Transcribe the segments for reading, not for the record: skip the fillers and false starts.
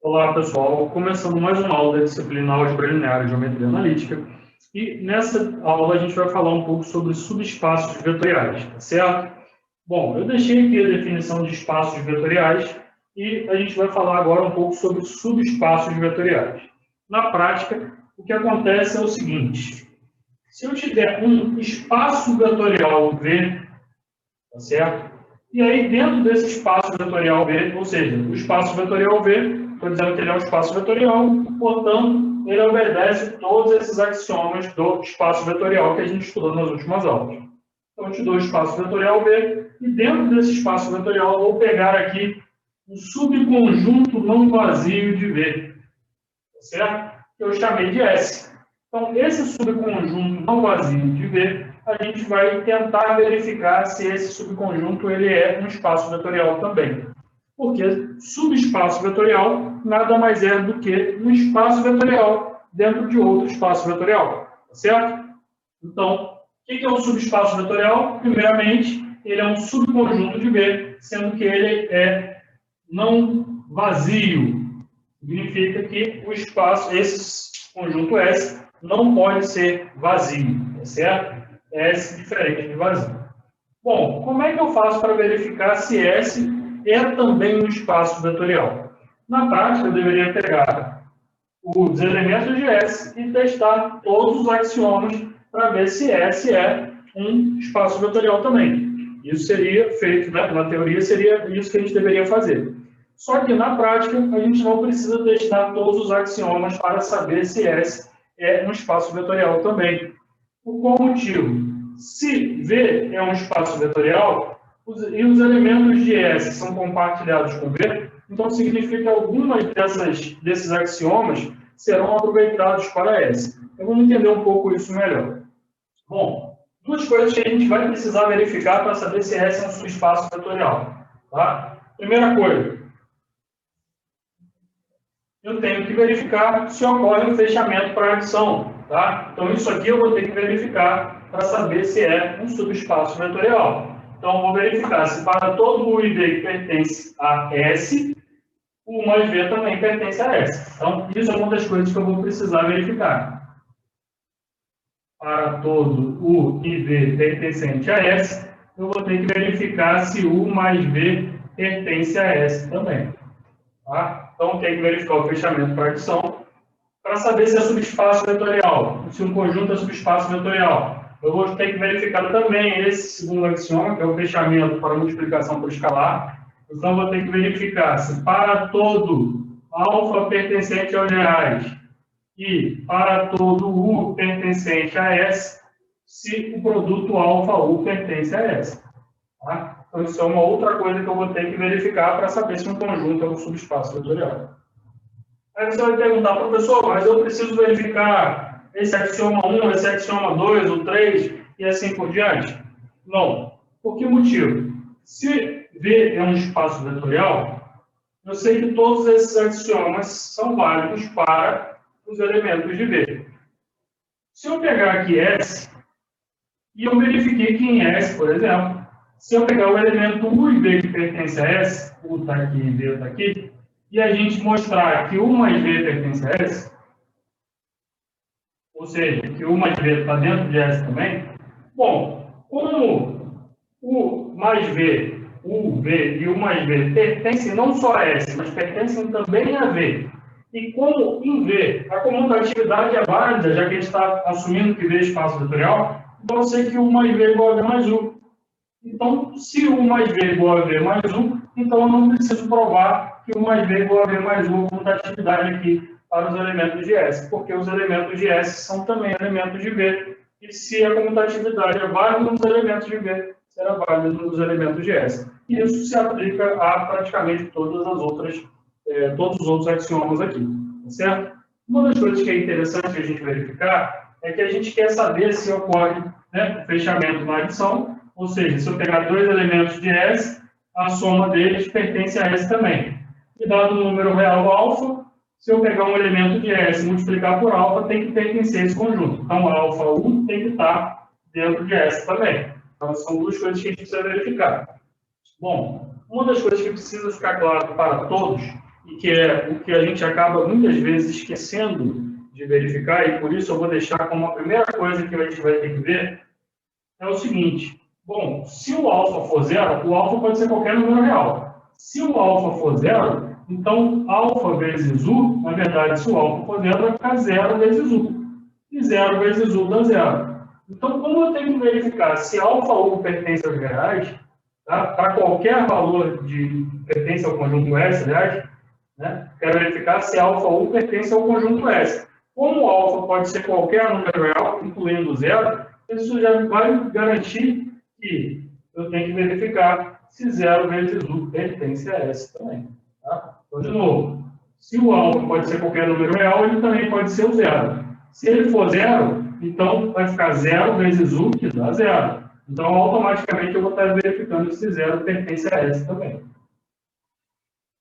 Olá, pessoal. Começando mais uma aula da disciplina Álgebra Linear e Geometria Analítica. E nessa aula a gente vai falar um pouco sobre subespaços vetoriais, tá certo? Bom, eu deixei aqui a definição de espaços vetoriais e a gente vai falar agora um pouco sobre subespaços vetoriais. Na prática, o que acontece é o seguinte: se eu tiver um espaço vetorial V, tá certo? E aí, dentro desse espaço vetorial V, ou seja, o espaço vetorial V, estou dizendo que ele é um espaço vetorial, portanto, ele obedece todos esses axiomas do espaço vetorial que a gente estudou nas últimas aulas. Então, eu te dou o espaço vetorial V, e dentro desse espaço vetorial, eu vou pegar aqui um subconjunto não vazio de V, tá certo? Que eu chamei de S. Então, esse subconjunto não vazio de V, a gente vai tentar verificar se esse subconjunto ele é um espaço vetorial também. Porque subespaço vetorial nada mais é do que um espaço vetorial dentro de outro espaço vetorial, tá certo? Então, o que é um subespaço vetorial? Primeiramente, ele é um subconjunto de V, sendo que ele é não vazio. Significa que o espaço, esse conjunto S, não pode ser vazio, tá certo? S diferente de vazio. Bom, como é que eu faço para verificar se S é também um espaço vetorial? Na prática, eu deveria pegar os elementos de S e testar todos os axiomas para ver se S é um espaço vetorial também. Isso seria feito, né? Na teoria, seria isso que a gente deveria fazer. Só que, na prática, a gente não precisa testar todos os axiomas para saber se S é um espaço vetorial também. Por qual motivo? Se V é um espaço vetorial, e os elementos de S são compartilhados com V, então significa que algumas desses axiomas serão aproveitados para S. Então, vamos entender um pouco isso melhor. Bom, duas coisas que a gente vai precisar verificar para saber se S é um subespaço vetorial. Tá? Primeira coisa, eu tenho que verificar se ocorre um fechamento para adição. Tá? Então, isso aqui eu vou ter que verificar para saber se é um subespaço vetorial. Então, eu vou verificar se para todo U e V que pertence a S, U mais V também pertence a S. Então, isso é uma das coisas que eu vou precisar verificar. Para todo U e V pertencente a S, eu vou ter que verificar se U mais V pertence a S também. Tá? Então, tem que verificar o fechamento para adição. Para saber se é subespaço vetorial, se um conjunto é subespaço vetorial, eu vou ter que verificar também esse segundo axioma, que é o fechamento para multiplicação por escalar. Então, eu vou ter que verificar se para todo alfa pertencente aos reais e para todo U pertencente a S, se o produto alfa-U pertence a S. Tá? Então, isso é uma outra coisa que eu vou ter que verificar para saber se um conjunto é um subespaço vetorial. Aí você vai perguntar, professor, mas eu preciso verificar esse axioma 1, esse axioma 2, o 3 e assim por diante? Não. Por que motivo? Se V é um espaço vetorial, eu sei que todos esses axiomas são válidos para os elementos de V. Se eu pegar aqui S, e eu verifiquei que em S, por exemplo, se eu pegar o elemento U e V que pertence a S, U está aqui e V está aqui, e a gente mostrar que U mais V pertence a S, ou seja, que U mais V está dentro de S também, bom, como U mais V, U, V e U mais V pertencem não só a S, mas pertencem também a V, e como em V a comutatividade é válida, já que a gente está assumindo que V é espaço vetorial, então eu sei que U mais V é igual a V mais U. Então, se U mais V é igual a V mais U, então eu não preciso provar que U mais V é igual a V mais U, a comutatividade aqui para os elementos de S, porque os elementos de S são também elementos de V, e se a comutatividade é válida nos elementos de V, será válida nos elementos de S. E isso se aplica a praticamente todas as outras, todos os outros axiomas aqui, tá certo? Uma das coisas que é interessante a gente verificar é que a gente quer saber se ocorre, né, fechamento na adição, ou seja, se eu pegar dois elementos de S, a soma deles pertence a S também. E dado o número real alfa, se eu pegar um elemento de S e multiplicar por alfa, tem que pertencer a esse conjunto. Então, alfa 1 tem que estar dentro de S também. Então, são duas coisas que a gente precisa verificar. Bom, uma das coisas que precisa ficar claro para todos, e que é o que a gente acaba muitas vezes esquecendo de verificar, e por isso eu vou deixar como a primeira coisa que a gente vai ter que ver, é o seguinte. Bom, se o alfa for zero, o alfa pode ser qualquer número real. Se o alfa for zero, então alfa vezes u, na verdade, se o alfa for zero, vai ficar zero vezes u. E zero vezes u dá zero. Então, como eu tenho que verificar se alfa ou u pertence aos reais, tá? Para qualquer valor de pertence ao conjunto S, aliás, né? Quero verificar se alfa ou u pertence ao conjunto S. Como o alfa pode ser qualquer número real, incluindo zero, isso já vai garantir que eu tenho que verificar se zero vezes u pertence a S também. Tá? Então, de novo, se o alfa pode ser qualquer número real, ele também pode ser o zero. Se ele for zero, então vai ficar zero vezes u, que dá zero. Então, automaticamente, eu vou estar verificando se zero pertence a S também.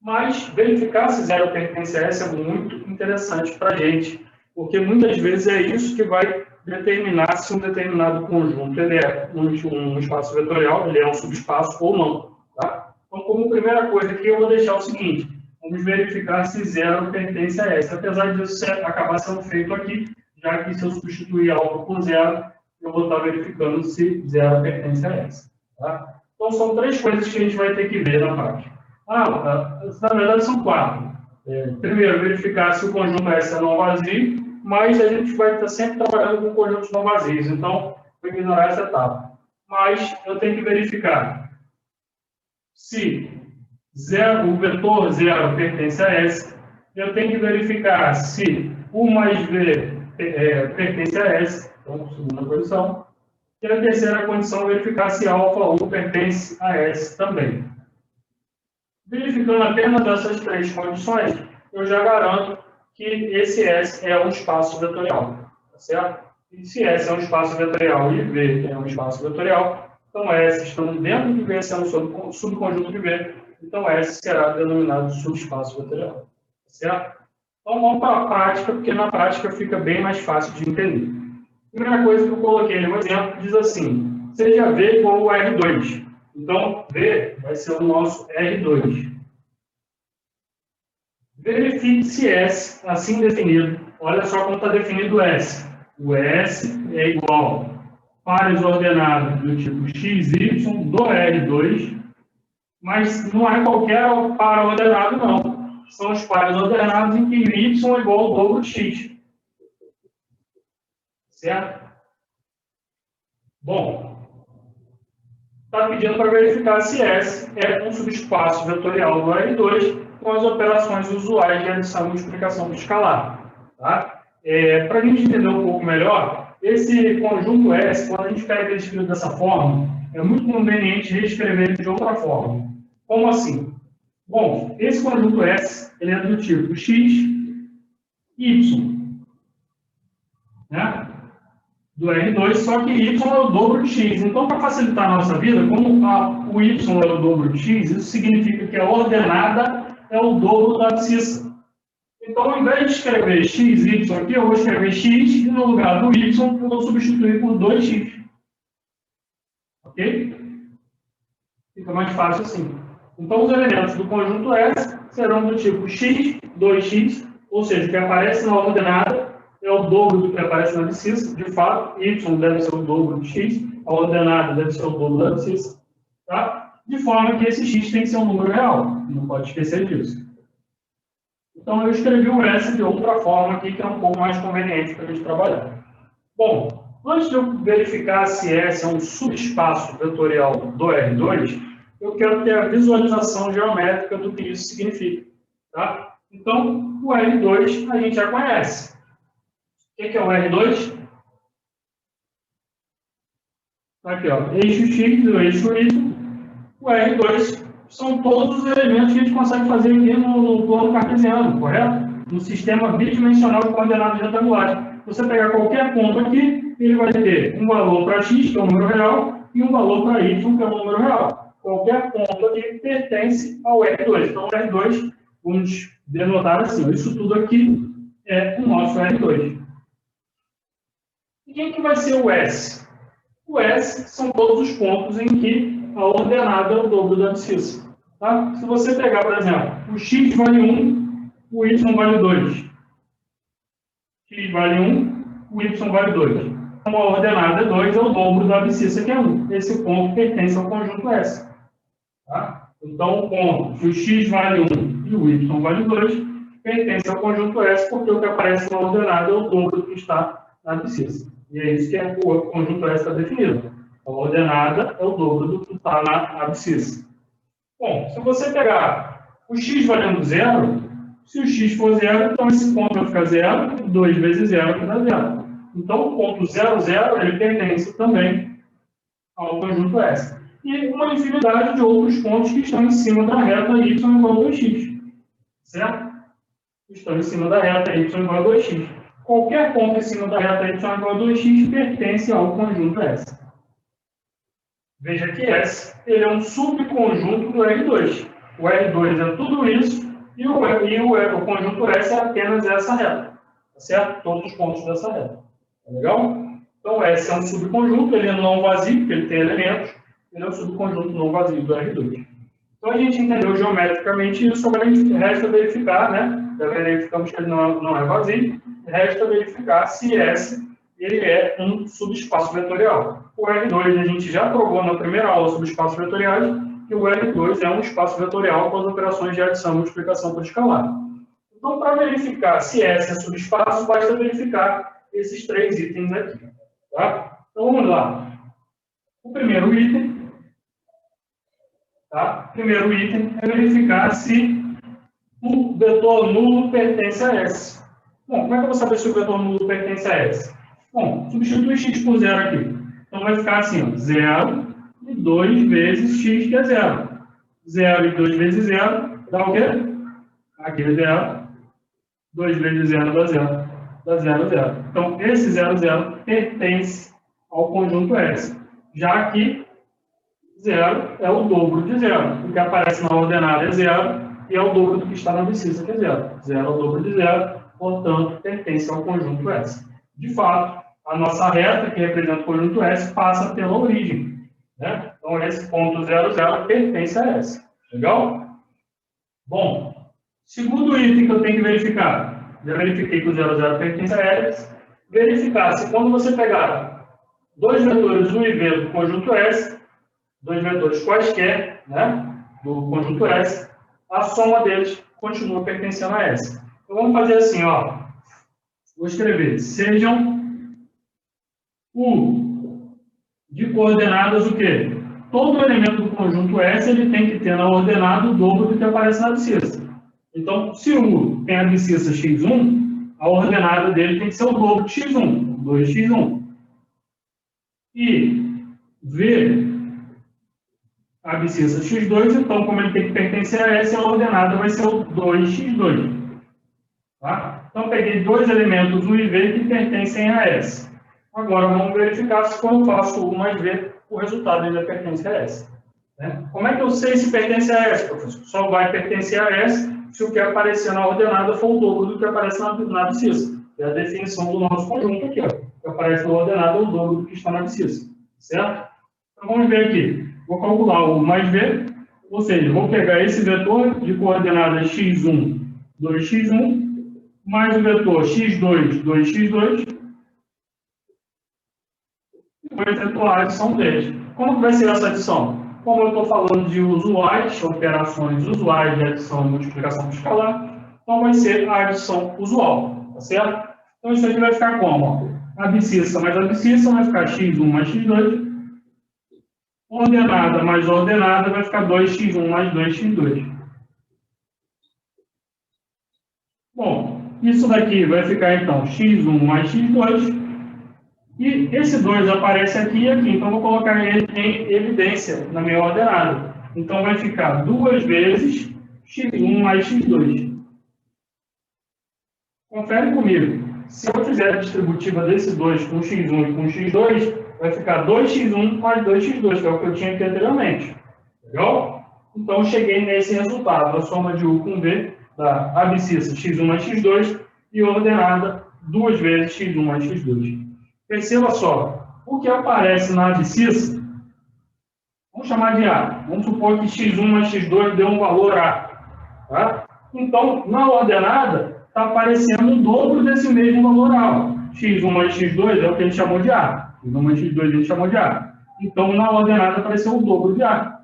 Mas verificar se zero pertence a S é muito interessante para a gente, porque muitas vezes é isso que vai determinar se um determinado conjunto ele é um espaço vetorial, ele é um subespaço ou não. Tá? Então, como primeira coisa aqui, eu vou deixar o seguinte: vamos verificar se zero pertence a S. Apesar disso acabar sendo feito aqui, já que se eu substituir algo por zero, eu vou estar verificando se zero pertence a S. Tá? Então, são três coisas que a gente vai ter que ver na prática. Na verdade, são quatro. Primeiro, verificar se o conjunto S é não vazio, mas a gente vai estar sempre trabalhando com conjuntos não vazios, então vou ignorar essa etapa. Mas eu tenho que verificar se o vetor zero pertence a S, eu tenho que verificar se U mais V pertence a S, então, segunda condição, e a terceira condição é verificar se alfa U pertence a S também. Verificando apenas essas três condições, eu já garanto que esse S é um espaço vetorial, tá certo? E se S é um espaço vetorial e V é um espaço vetorial, então S estando dentro de V sendo um subconjunto de V, então S será denominado subespaço vetorial, tá certo? Então vamos para a prática, porque na prática fica bem mais fácil de entender. Primeira coisa que eu coloquei no exemplo diz assim: seja V igual a R2. Então, V vai ser o nosso R2. Verifique se S, assim definido, olha só como está definido o S. O S é igual a pares ordenados do tipo x, y do R2, mas não é qualquer par ordenado, não. São os pares ordenados em que y é igual ao dobro de x. Certo? Bom, está pedindo para verificar se S é um subespaço vetorial do R2 com as operações usuais de adição e multiplicação do escalar. Tá? Para a gente entender um pouco melhor, esse conjunto S, quando a gente pega ele escrito dessa forma, é muito conveniente reescrever ele de outra forma. Como assim? Bom, esse conjunto S ele é do tipo x, y, né? Do R2, só que y é o dobro de x. Então, para facilitar a nossa vida, como o y é o dobro de x, isso significa que a ordenada é o dobro da abscissa. Então, ao invés de escrever x, y aqui, eu vou escrever x e no lugar do y eu vou substituir por 2x. Ok? Fica mais fácil assim. Então, os elementos do conjunto S serão do tipo x, 2x, ou seja, que aparece na ordenada é o dobro do que aparece na abscissa. De fato, y deve ser o dobro de x, a ordenada deve ser o dobro da abscissa. Tá? De forma que esse x tem que ser um número real. Não pode esquecer disso. Então, eu escrevi o S de outra forma aqui, que é um pouco mais conveniente para a gente trabalhar. Bom, antes de eu verificar se S é um subespaço vetorial do R2, eu quero ter a visualização geométrica do que isso significa. Tá? Então, o R2 a gente já conhece. O que é o R2? Aqui, ó, eixo X e o eixo Y. O R2 são todos os elementos que a gente consegue fazer aqui no plano cartesiano, correto? No sistema bidimensional de coordenadas retangulares. Você pegar qualquer ponto aqui, ele vai ter um valor para x, que é um número real, e um valor para y, que é um número real. Qualquer ponto aqui pertence ao R2. Então, o R2, vamos denotar assim, isso tudo aqui é o nosso R2. E quem que vai ser o S? O S são todos os pontos em que a ordenada é o dobro da abscissa. Tá? Se você pegar, por exemplo, o x vale 1, o y vale 2. X vale 1, o y vale 2. Então, a ordenada 2 é o dobro da abscissa, que é 1. Esse ponto pertence ao conjunto S. Tá? Então, o ponto que o x vale 1 e o y vale 2 pertence ao conjunto S, porque o que aparece na ordenada é o dobro do que está na abscissa. E é isso que o conjunto S está definido. A ordenada é o dobro do que está na abscissa. Bom, se você pegar o x valendo 0, se o x for 0, então esse ponto vai ficar 0, 2 vezes 0 vai dar 0. Então, o ponto 0, 0, ele pertence também ao conjunto S. E uma infinidade de outros pontos que estão em cima da reta y igual a 2x. Certo? Estão em cima da reta y igual a 2x. Qualquer ponto em cima da reta y igual a 2x pertence ao conjunto S. Veja que S ele é um subconjunto do R2. O R2 é tudo isso e o conjunto S é apenas essa reta. Tá certo? Todos os pontos dessa reta. Tá legal? Então, S é um subconjunto, ele é não vazio, porque ele tem elementos. Ele é um subconjunto não vazio do R2. Então, a gente entendeu geometricamente isso, agora a gente resta verificar, né? Já verificamos que ele não é vazio, resta verificar se S ele é um subespaço vetorial. O R2 a gente já provou na primeira aula sobre espaços vetoriais, que o R2 é um espaço vetorial com as operações de adição e multiplicação por escalar. Então, para verificar se S é subespaço, basta verificar esses três itens aqui. Tá? Então, vamos lá. O primeiro item, tá? Primeiro item é verificar se o vetor nulo pertence a S. Bom, como é que eu vou saber se o vetor nulo pertence a S? Bom, substitui x por 0 aqui. Então, vai ficar assim, ó, 0 e 2 vezes x, que é 0. 0 e 2 vezes 0 dá o quê? Aqui é 0. 2 vezes 0 dá 0. Dá 0, 0. Então, esse 0, 0 pertence ao conjunto S. Já que 0 é o dobro de 0. O que aparece na ordenada é 0 e é o dobro do que está na abscissa, que é 0. 0 é o dobro de 0, portanto, pertence ao conjunto S. De fato, a nossa reta, que representa o conjunto S, passa pela origem. Né? Então, esse ponto 0, 0 pertence a S. Legal? Bom, segundo item que eu tenho que verificar. Já verifiquei que o 0, 0 pertence a S. Verificar se quando você pegar dois vetores U e V do conjunto S, dois vetores quaisquer, né, do conjunto S, a soma deles continua pertencendo a S. Então, vamos fazer assim, ó. Vou escrever, sejam U de coordenadas o quê? Todo elemento do conjunto S ele tem que ter na ordenada o dobro do que aparece na abscissa. Então, se U tem a abscissa x1, a ordenada dele tem que ser o dobro de x1, 2x1. E V a abscissa x2, então, como ele tem que pertencer a S, a ordenada vai ser o 2x2. Tá? Então, peguei dois elementos U e V que pertencem a S. Agora, vamos verificar se quando eu faço U mais V, o resultado ainda pertence a S. Né? Como é que eu sei se pertence a S, professor? Só vai pertencer a S se o que aparecer na ordenada for o dobro do que aparece na abscissa. É a definição do nosso conjunto aqui. Ó. O que aparece na ordenada é o dobro do que está na abscissa. Certo? Então, vamos ver aqui. Vou calcular o U mais V, ou seja, vou pegar esse vetor de coordenadas x1, 2x1, mais o vetor x2, 2x2, e vou efetuar a adição deles. Como que vai ser essa adição? Como eu estou falando de usuais, operações usuais de adição e multiplicação por escalar, então vai ser a adição usual, tá certo? Então isso aqui vai ficar como? Abscissa mais abscissa vai ficar x1 mais x2, ordenada mais ordenada vai ficar 2x1 mais 2x2. Bom, isso daqui vai ficar, então, x1 mais x2. E esse 2 aparece aqui e aqui. Então, vou colocar ele em evidência na minha ordenada. Então, vai ficar 2 vezes x1 mais x2. Confere comigo. Se eu fizer a distributiva desse 2 com x1 e com x2, vai ficar 2x1 mais 2x2, que é o que eu tinha aqui anteriormente. Legal? Então, cheguei nesse resultado. A soma de U com V da abscissa x1 mais x2 e ordenada 2 vezes x1 mais x2. Perceba só, o que aparece na abscissa, vamos Vamos chamar de A. Vamos supor que x1 mais x2 dê um valor A. Tá? Então, na ordenada, está aparecendo o dobro desse mesmo valor A. x1 mais x2 é o que a gente chamou de A. x1 mais x2 a gente chamou de A. Então, na ordenada, apareceu o dobro de A.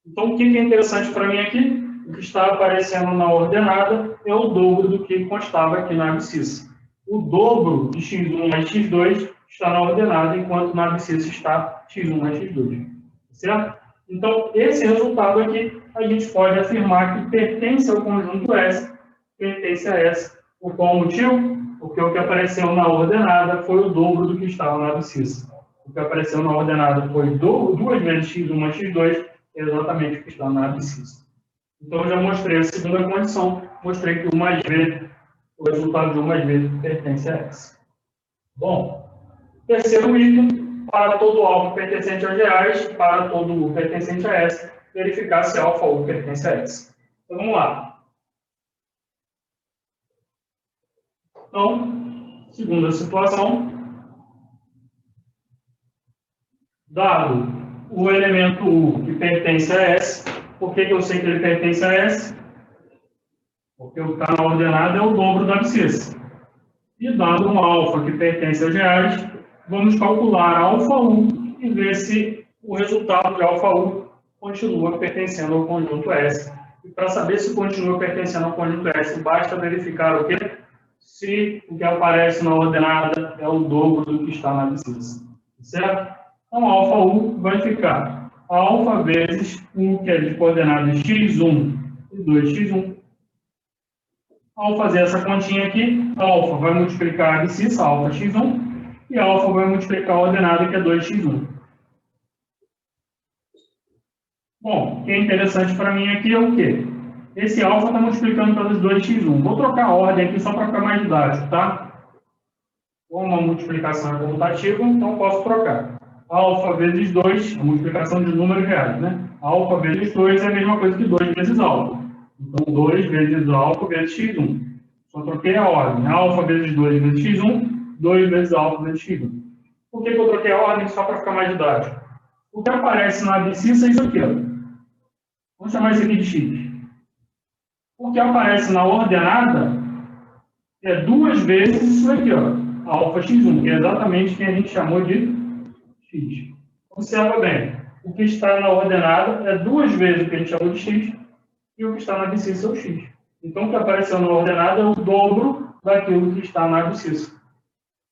Então, o que é interessante para mim aqui? O que está aparecendo na ordenada é o dobro do que constava aqui na abscissa. O dobro de x1 mais x2 está na ordenada, enquanto na abscissa está x1 mais x2. Certo? Então, esse resultado aqui, a gente pode afirmar que pertence ao conjunto S, pertence a S. Por qual motivo? Porque o que apareceu na ordenada foi o dobro do que estava na abscissa. O que apareceu na ordenada foi 2 vezes x1 mais x2, exatamente o que está na abscissa. Então, eu já mostrei a segunda condição, mostrei que o resultado de 1 mais b pertence a S. Bom, terceiro item, para todo alfa pertencente aos reais, para todo U pertencente a S, verificar se alfa U pertence a S. Então, vamos lá. Então, segunda situação, dado o elemento U que pertence a S, por que eu sei que ele pertence a S? Porque o que está na ordenada é o dobro da abscissa. E dado um alfa que pertence aos reais, vamos calcular alfa U e ver se o resultado de alfa U continua pertencendo ao conjunto S. E para saber se continua pertencendo ao conjunto S, basta verificar o quê? Se o que aparece na ordenada é o dobro do que está na abscissa. Certo? Então, alfa U vai ficar alfa vezes U, que é de coordenadas x1 e 2x1. Ao fazer essa continha aqui, alfa vai multiplicar a abscissa, alfa x1, e alfa vai multiplicar a ordenada, que é 2x1. Bom, o que é interessante para mim aqui é o quê? Esse alfa está multiplicando pelos 2x1. Vou trocar a ordem aqui só para ficar mais didático, tá? Como a multiplicação é comutativa, então posso trocar. Alfa vezes 2, a multiplicação de números reais, né? Alfa vezes 2 é a mesma coisa que 2 vezes alfa. Então, 2 vezes alfa vezes x1. Só troquei a ordem. Alfa vezes 2 vezes x1, 2 vezes alfa vezes x1. Por que eu troquei a ordem? Só para ficar mais didático. O que aparece na abscissa é isso aqui, ó. Vamos chamar isso aqui de x. O que aparece na ordenada é 2 vezes isso aqui, ó. Alfa x1, que é exatamente quem a gente chamou de x. Observa bem. O que está na ordenada é 2 vezes o que a gente chamou de x, e o que está na abscissa é o x. Então, o que apareceu na ordenada é o dobro daquilo que está na abscissa.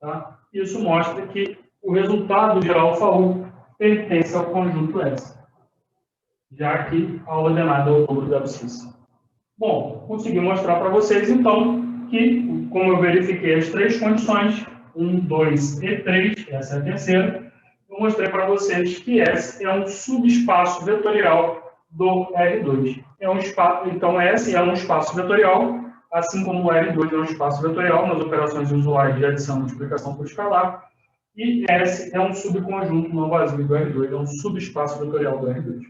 Tá? Isso mostra que o resultado de alfa U pertence ao conjunto S, já que a ordenada é o dobro da abscissa. Bom, consegui mostrar para vocês, então, que, como eu verifiquei as 3 condições, 1, 2 e 3, essa é a terceira, eu mostrei para vocês que S é um subespaço vetorial do R2. Então, S é um espaço vetorial, assim como o R2 é um espaço vetorial nas operações usuais de adição e multiplicação por escalar, e S é um subconjunto não vazio do R2, é um subespaço vetorial do R2.